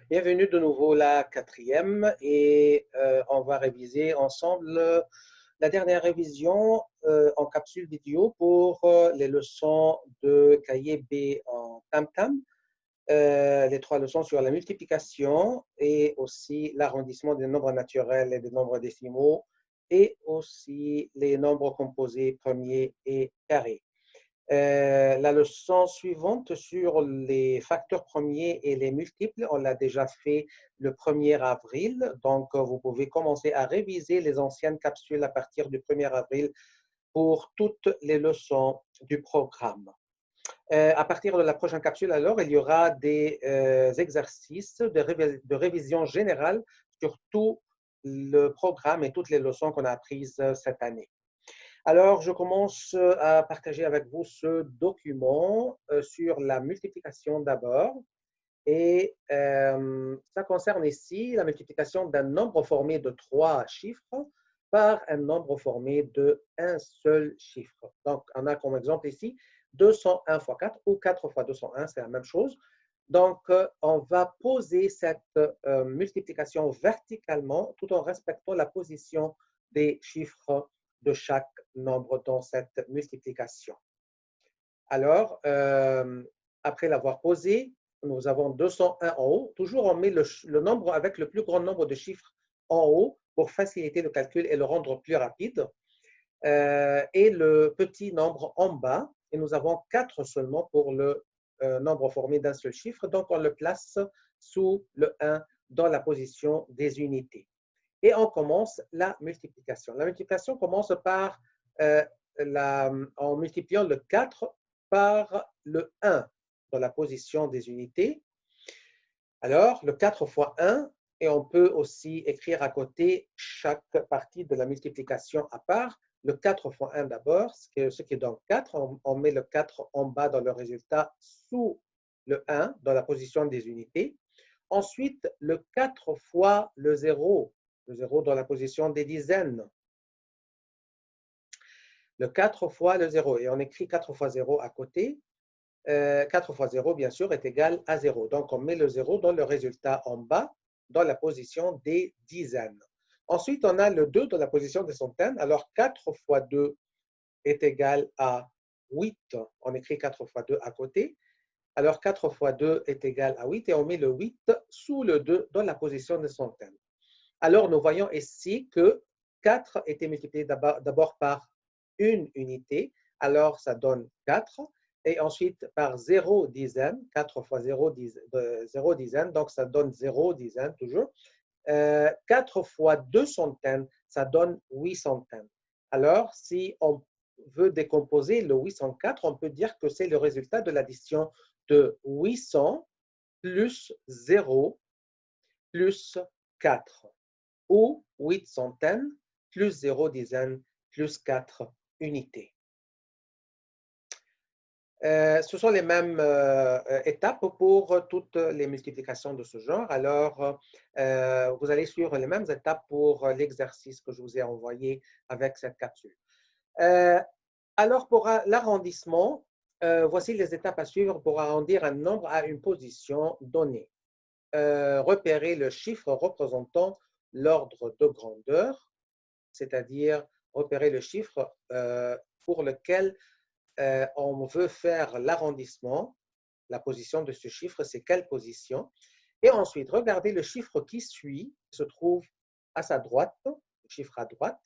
Bienvenue de nouveau la quatrième et on va réviser ensemble la dernière révision en capsule vidéo pour les leçons de cahier B en tam-tam, les trois leçons sur la multiplication et aussi l'arrondissement des nombres naturels et des nombres décimaux et aussi les nombres composés premiers et carrés. La leçon suivante sur les facteurs premiers et les multiples, on l'a déjà fait le 1er avril, donc vous pouvez commencer à réviser les anciennes capsules à partir du 1er avril pour toutes les leçons du programme. À partir de la prochaine capsule, alors, il y aura des exercices de révision générale sur tout le programme et toutes les leçons qu'on a apprises cette année. Alors, je commence à partager avec vous ce document sur la multiplication d'abord. Et ça concerne ici la multiplication d'un nombre formé de 3 chiffres par un nombre formé de un seul chiffre. Donc, on a comme exemple ici 201 fois 4 ou 4 fois 201, c'est la même chose. Donc, on va poser cette multiplication verticalement tout en respectant la position des chiffres de chaque nombre dans cette multiplication. Alors, après l'avoir posé, nous avons 201 en haut. Toujours, on met le nombre avec le plus grand nombre de chiffres en haut pour faciliter le calcul et le rendre plus rapide. Et le petit nombre en bas. Et nous avons 4 seulement pour le nombre formé d'un seul chiffre. Donc, on le place sous le 1 dans la position des unités. Et on commence la multiplication. La multiplication commence par en multipliant le 4 par le 1 dans la position des unités. Alors, le 4 fois 1, et on peut aussi écrire à côté chaque partie de la multiplication à part. Le 4 fois 1 d'abord, ce qui donne 4. On met le 4 en bas dans le résultat sous le 1 dans la position des unités. Ensuite, le 4 fois le 0 dans la position des dizaines. Le 4 fois le 0, et on écrit 4 fois 0 à côté. 4 fois 0, bien sûr, est égal à 0. Donc, on met le 0 dans le résultat en bas, dans la position des dizaines. Ensuite, on a le 2 dans la position des centaines. Alors, 4 fois 2 est égal à 8. On écrit 4 fois 2 à côté. Alors, 4 fois 2 est égal à 8 et on met le 8 sous le 2 dans la position des centaines. Alors, nous voyons ici que 4 était multiplié d'abord par une unité. Alors, ça donne 4. Et ensuite, par 0 dizaine, 4 fois 0 dizaine, donc ça donne 0 dizaine toujours. 4 fois 2 centaines, ça donne 8 centaines. Alors, si on veut décomposer le 804, on peut dire que c'est le résultat de l'addition de 800 plus 0 plus 4, ou 8 centaines plus 0 dizaine plus 4 unités. Ce sont les mêmes étapes pour toutes les multiplications de ce genre. Alors, vous allez suivre les mêmes étapes pour l'exercice que je vous ai envoyé avec cette capsule. Alors, pour l'arrondissement, voici les étapes à suivre pour arrondir un nombre à une position donnée. Repérer le chiffre représentant l'ordre de grandeur, c'est-à-dire repérer le chiffre pour lequel on veut faire l'arrondissement. La position de ce chiffre, c'est quelle position? Et ensuite, regardez le chiffre qui suit, se trouve à sa droite, le chiffre à droite.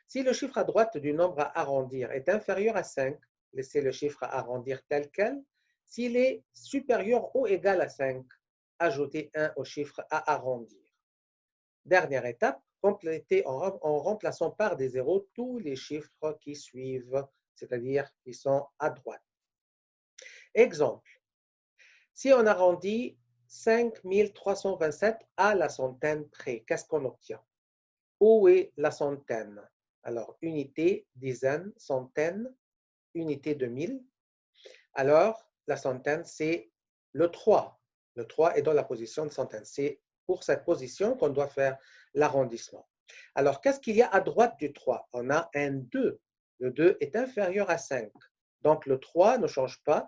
Si le chiffre à droite du nombre à arrondir est inférieur à 5, laissez le chiffre à arrondir tel quel. S'il est supérieur ou égal à 5, ajoutez 1 au chiffre à arrondir. Dernière étape, compléter en remplaçant par des zéros tous les chiffres qui suivent, c'est-à-dire qui sont à droite. Exemple, si on arrondit 5327 à la centaine près, qu'est-ce qu'on obtient? Où est la centaine? Alors, unité, dizaine, centaine, unité de 1000. Alors, la centaine, c'est le 3. Le 3 est dans la position de centaine. C'est pour cette position qu'on doit faire l'arrondissement. Alors, qu'est-ce qu'il y a à droite du 3? On a un 2. Le 2 est inférieur à 5. Donc, le 3 ne change pas.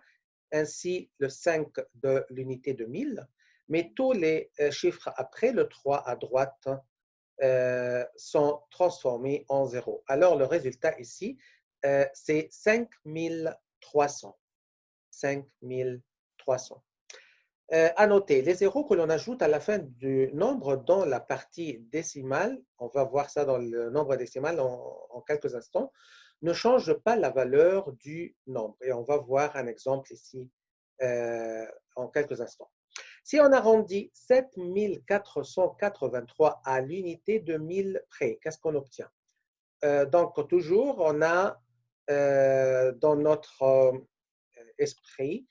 Ainsi, le 5 de l'unité de 1000. mais tous les chiffres après le 3 à droite sont transformés en 0. Alors, le résultat ici, c'est 5300. 5300. À noter, les zéros que l'on ajoute à la fin du nombre dans la partie décimale, on va voir ça dans le nombre décimal en quelques instants, ne changent pas la valeur du nombre. Et on va voir un exemple ici en quelques instants. Si on arrondit 7483 à l'unité de 1000 près, qu'est-ce qu'on obtient? Donc, toujours, on a dans notre esprit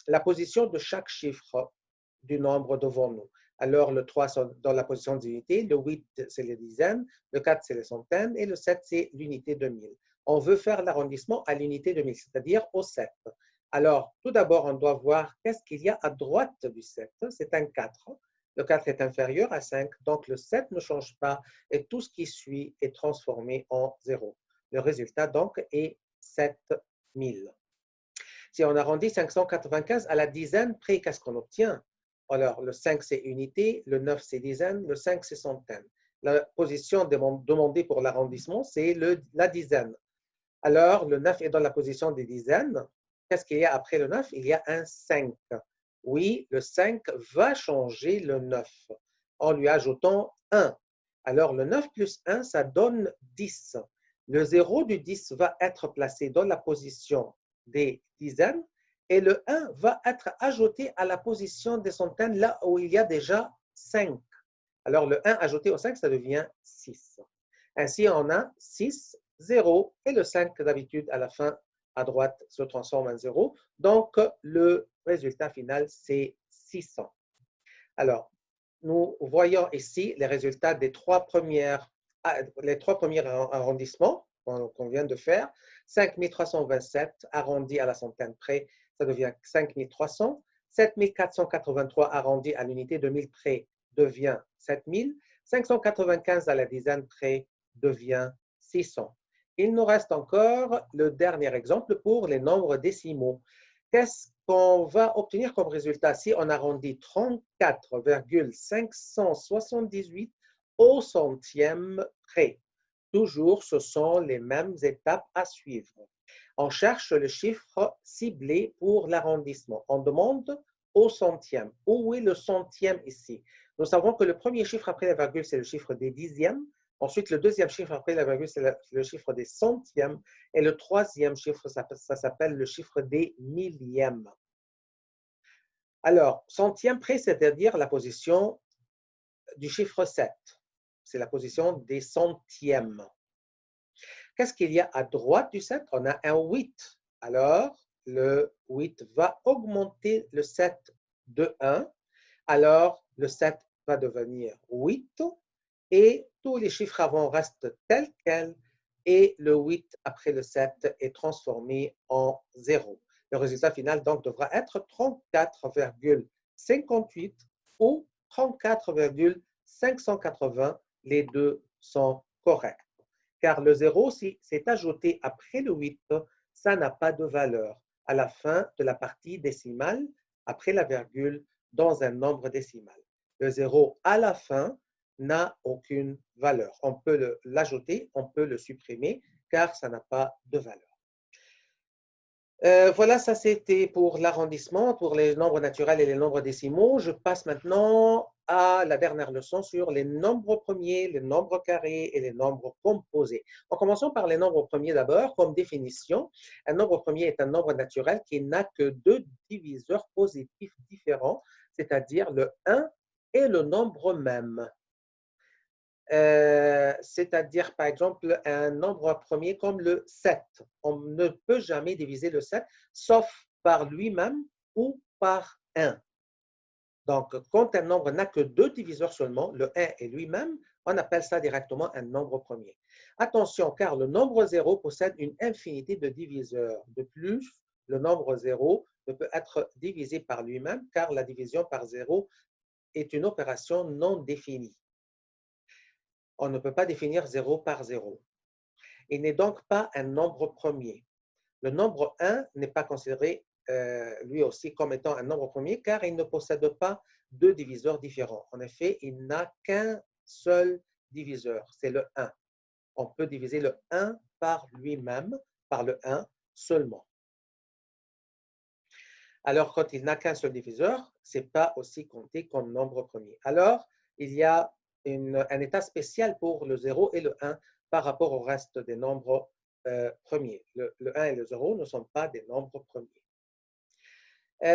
la position de chaque chiffre du nombre devant nous. Alors, le 3, c'est dans la position d'unité, le 8, c'est les dizaines, le 4, c'est les centaines, et le 7, c'est l'unité de 1000. On veut faire l'arrondissement à l'unité de 1000, c'est-à-dire au 7. Alors, tout d'abord, on doit voir qu'est-ce qu'il y a à droite du 7. C'est un 4. Le 4 est inférieur à 5, donc le 7 ne change pas et tout ce qui suit est transformé en 0. Le résultat, donc, est 7000. Si on arrondit 595 à la dizaine près, qu'est-ce qu'on obtient? Alors, le 5, c'est unité, le 9, c'est dizaine, le 5, c'est centaine. La position demandée pour l'arrondissement, c'est la dizaine. Alors, le 9 est dans la position des dizaines. Qu'est-ce qu'il y a après le 9? Il y a un 5. Oui, le 5 va changer le 9 en lui ajoutant 1. Alors, le 9 plus 1, ça donne 10. Le 0 du 10 va être placé dans la position des dizaines et le 1 va être ajouté à la position des centaines, là où il y a déjà 5. Alors, le 1 ajouté au 5, ça devient 6. Ainsi, on a 6, 0 et le 5 d'habitude à la fin à droite se transforme en 0. Donc, le résultat final, c'est 600. Alors, nous voyons ici les résultats des les trois premiers arrondissements qu'on vient de faire. 5327 arrondi à la centaine près, ça devient 5300. 7483 arrondi à l'unité de 1000 près devient 7000. 595 à la dizaine près devient 600. Il nous reste encore le dernier exemple pour les nombres décimaux. Qu'est-ce qu'on va obtenir comme résultat si on arrondit 34,578 au centième près? Toujours, ce sont les mêmes étapes à suivre. On cherche le chiffre ciblé pour l'arrondissement. On demande au centième. Où est le centième ici? Nous savons que le premier chiffre après la virgule, c'est le chiffre des dixièmes. Ensuite, le deuxième chiffre après la virgule, c'est le chiffre des centièmes. Et le troisième chiffre, ça s'appelle le chiffre des millièmes. Alors, centième près, c'est-à-dire la position du chiffre 7. C'est la position des centièmes. Qu'est-ce qu'il y a à droite du 7? On a un 8. Alors, le 8 va augmenter le 7 de 1. Alors, le 7 va devenir 8 et tous les chiffres avant restent tels quels et le 8 après le 7 est transformé en 0. Le résultat final donc devra être 34,58 ou 34,580. Les deux sont corrects. Car le 0, si c'est ajouté après le 8, ça n'a pas de valeur à la fin de la partie décimale, après la virgule, dans un nombre décimal. Le 0 à la fin n'a aucune valeur. On peut l'ajouter, on peut le supprimer, car ça n'a pas de valeur. Voilà, ça c'était pour l'arrondissement, pour les nombres naturels et les nombres décimaux. Je passe maintenant à la dernière leçon sur les nombres premiers, les nombres carrés et les nombres composés. En commençant par les nombres premiers d'abord, comme définition, un nombre premier est un nombre naturel qui n'a que deux diviseurs positifs différents, c'est-à-dire le 1 et le nombre même. C'est-à-dire, par exemple, un nombre premier comme le 7. On ne peut jamais diviser le 7, sauf par lui-même ou par 1. Donc, quand un nombre n'a que deux diviseurs seulement, le 1 et lui-même, on appelle ça directement un nombre premier. Attention, car le nombre 0 possède une infinité de diviseurs. De plus, le nombre 0 ne peut être divisé par lui-même, car la division par 0 est une opération non définie. On ne peut pas définir 0 par 0. Il n'est donc pas un nombre premier. Le nombre 1 n'est pas considéré lui aussi comme étant un nombre premier car il ne possède pas deux diviseurs différents. En effet, il n'a qu'un seul diviseur, c'est le 1. On peut diviser le 1 par lui-même, par le 1 seulement. Alors, quand il n'a qu'un seul diviseur, ce n'est pas aussi compté comme nombre premier. Alors, il y a un état spécial pour le 0 et le 1 par rapport au reste des nombres premiers. Le 1 et le 0 ne sont pas des nombres premiers.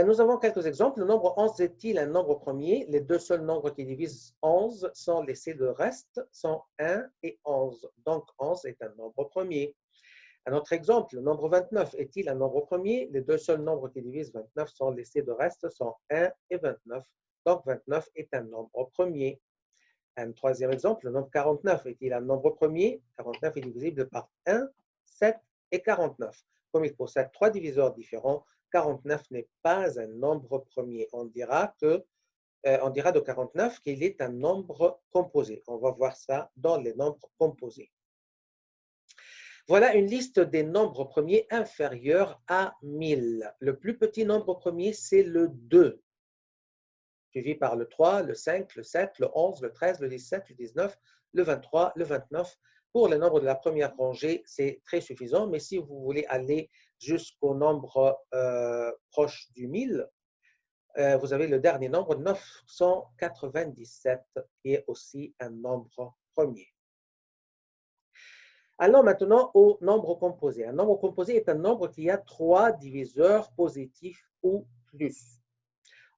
Nous avons quelques exemples. Le nombre 11 est-il un nombre premier? Les deux seuls nombres qui divisent 11 sont laissés, le reste sont 1 et 11. Donc, 11 est un nombre premier. Un autre exemple, le nombre 29 est-il un nombre premier? Les deux seuls nombres qui divisent 29 sont laissés, de reste sont 1 et 29. Donc, 29 est un nombre premier. Un troisième exemple, le nombre 49 est-il un nombre premier? 49 est divisible par 1, 7 et 49. Comme il possède trois diviseurs différents, 49 n'est pas un nombre premier. On dira de 49 qu'il est un nombre composé. On va voir ça dans les nombres composés. Voilà une liste des nombres premiers inférieurs à 1000. Le plus petit nombre premier, c'est le 2, suivi par le 3, le 5, le 7, le 11, le 13, le 17, le 19, le 23, le 29. Pour le nombre de la première rangée, c'est très suffisant, mais si vous voulez aller jusqu'au nombre proche du 1000, vous avez le dernier nombre, 997, qui est aussi un nombre premier. Allons maintenant au nombre composé. Un nombre composé est un nombre qui a trois diviseurs positifs ou plus.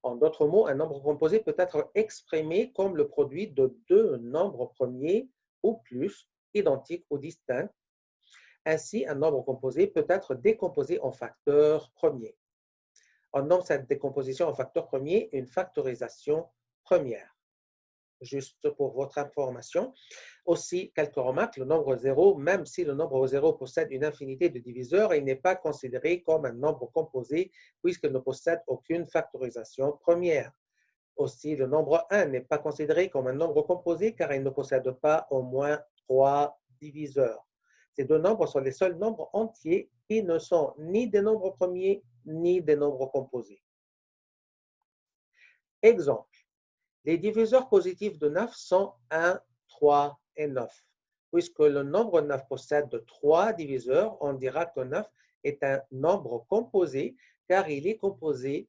En d'autres mots, un nombre composé peut être exprimé comme le produit de deux nombres premiers ou plus, identiques ou distincts. Ainsi, un nombre composé peut être décomposé en facteurs premiers. On nomme cette décomposition en facteurs premiers une factorisation première. Juste pour votre information. Aussi, quelques remarques, le nombre 0, même si le nombre 0 possède une infinité de diviseurs, il n'est pas considéré comme un nombre composé puisqu'il ne possède aucune factorisation première. Aussi, le nombre 1 n'est pas considéré comme un nombre composé car il ne possède pas au moins 3 diviseurs. Ces deux nombres sont les seuls nombres entiers qui ne sont ni des nombres premiers ni des nombres composés. Exemple. Les diviseurs positifs de 9 sont 1, 3 et 9. Puisque le nombre 9 possède 3 diviseurs, on dira que 9 est un nombre composé, car il est composé,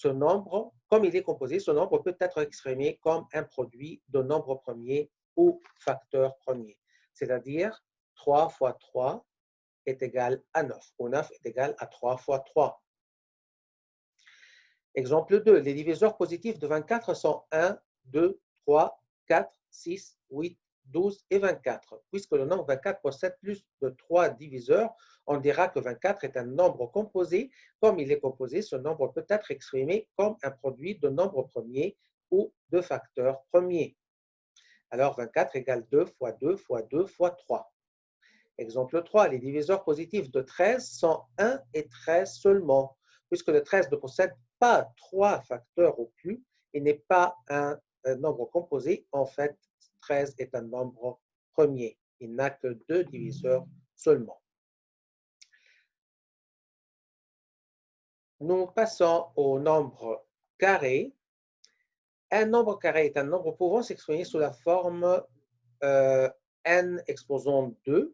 comme il est composé, ce nombre peut être exprimé comme un produit de nombre premier ou facteur premier. C'est-à-dire 3 fois 3 est égal à 9, ou 9 est égal à 3 fois 3. Exemple 2, les diviseurs positifs de 24 sont 1, 2, 3, 4, 6, 8, 12 et 24. Puisque le nombre 24 possède plus de 3 diviseurs, on dira que 24 est un nombre composé. Comme il est composé, ce nombre peut être exprimé comme un produit de nombres premiers ou de facteurs premiers. Alors 24 égale 2 fois 2 fois 2 fois 3. Exemple 3, les diviseurs positifs de 13 sont 1 et 13 seulement. Puisque le 13 ne possède pas 3 facteurs au plus, il n'est pas un nombre composé. En fait, 13 est un nombre premier. Il n'a que 2 diviseurs seulement. Nous passons au nombre carré. Un nombre carré est un nombre pouvant s'exprimer sous la forme n exposant 2,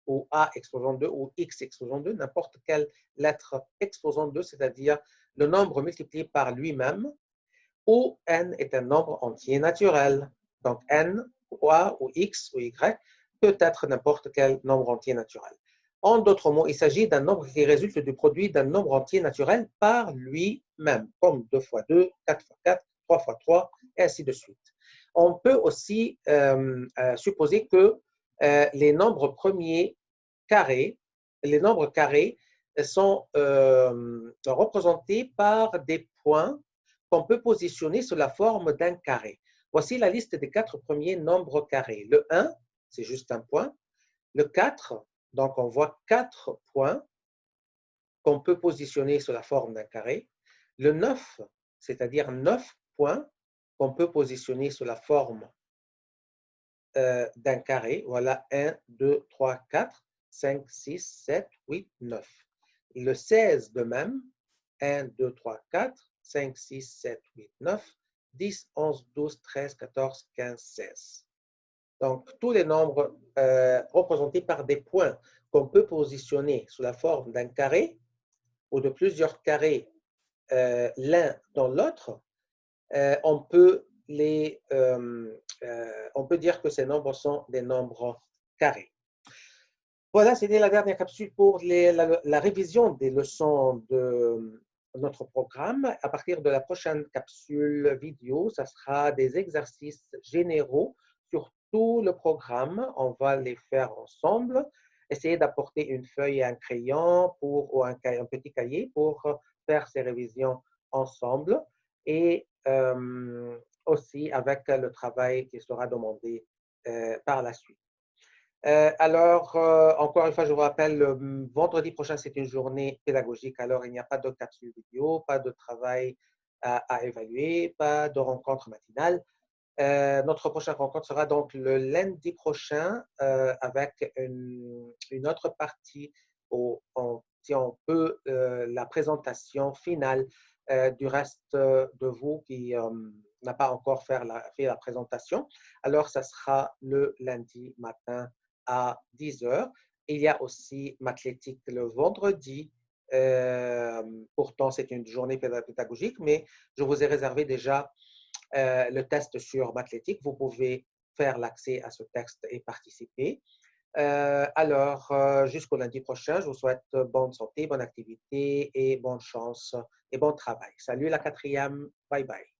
ou A exposant 2, ou X exposant 2, n'importe quelle lettre exposant 2, c'est-à-dire le nombre multiplié par lui-même, où n est un nombre entier naturel. Donc n, ou A, ou X, ou Y, peut être n'importe quel nombre entier naturel. En d'autres mots, il s'agit d'un nombre qui résulte du produit d'un nombre entier naturel par lui-même, comme 2 fois 2, 4 fois 4, 3 fois 3, et ainsi de suite. On peut aussi supposer que les nombres premiers carrés, les nombres carrés sont représentés par des points qu'on peut positionner sous la forme d'un carré. Voici la liste des 4 premiers nombres carrés. Le 1, c'est juste un point. Le 4, donc on voit 4 points qu'on peut positionner sous la forme d'un carré. Le 9, c'est-à-dire 9 points qu'on peut positionner sous la forme d'un carré. Voilà 1, 2, 3, 4, 5, 6, 7, 8, 9. Le 16 de même. 1, 2, 3, 4, 5, 6, 7, 8, 9, 10, 11, 12, 13, 14, 15, 16. Donc, tous les nombres représentés par des points qu'on peut positionner sous la forme d'un carré ou de plusieurs carrés l'un dans l'autre, on peut on peut dire que ces nombres sont des nombres carrés. Voilà, c'était la dernière capsule pour la révision des leçons de notre programme. À partir de la prochaine capsule vidéo, ça sera des exercices généraux sur tout le programme. On va les faire ensemble. Essayez d'apporter une feuille et un crayon ou un petit cahier pour faire ces révisions ensemble et aussi avec le travail qui sera demandé par la suite. Encore une fois, je vous rappelle, le vendredi prochain, c'est une journée pédagogique. Alors, il n'y a pas de capsule vidéo, pas de travail à évaluer, pas de rencontre matinale. Notre prochaine rencontre sera donc le lundi prochain avec une autre partie, si on peut, la présentation finale du reste de vous qui n'a pas encore fait la présentation. Alors, ça sera le lundi matin à 10 heures. Il y a aussi Mathlétique le vendredi. Pourtant, c'est une journée pédagogique, mais je vous ai réservé déjà le test sur Mathlétique. Vous pouvez faire l'accès à ce texte et participer. Jusqu'au lundi prochain, je vous souhaite bonne santé, bonne activité et bonne chance et bon travail. Salut la quatrième. Bye bye.